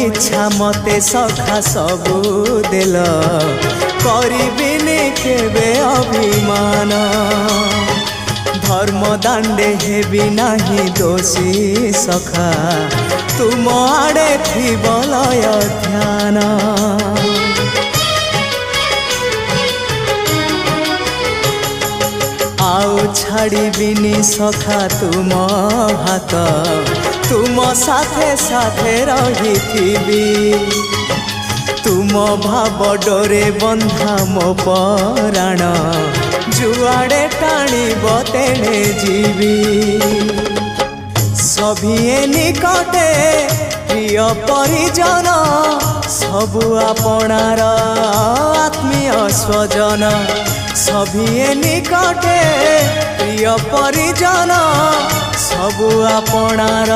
इच्छा मते सखा सबू देल करिबिनी केबे अभिमान धर्म दांडे हेबी नाही दोषी सखा तुम आड़े थी बलय ध्यान आउ छाड़िबिनी सखा तुम हाथ तुम साथे साथे रही तुम भाव डोरे बंधा मो पराण जुआड़े टाणिब तेणे जीवी सभिए निकटे प्रिय परिजन सबु आपणार आत्मीय स्वजन सभिए निकटे प्रिय परिजन सबु आपणार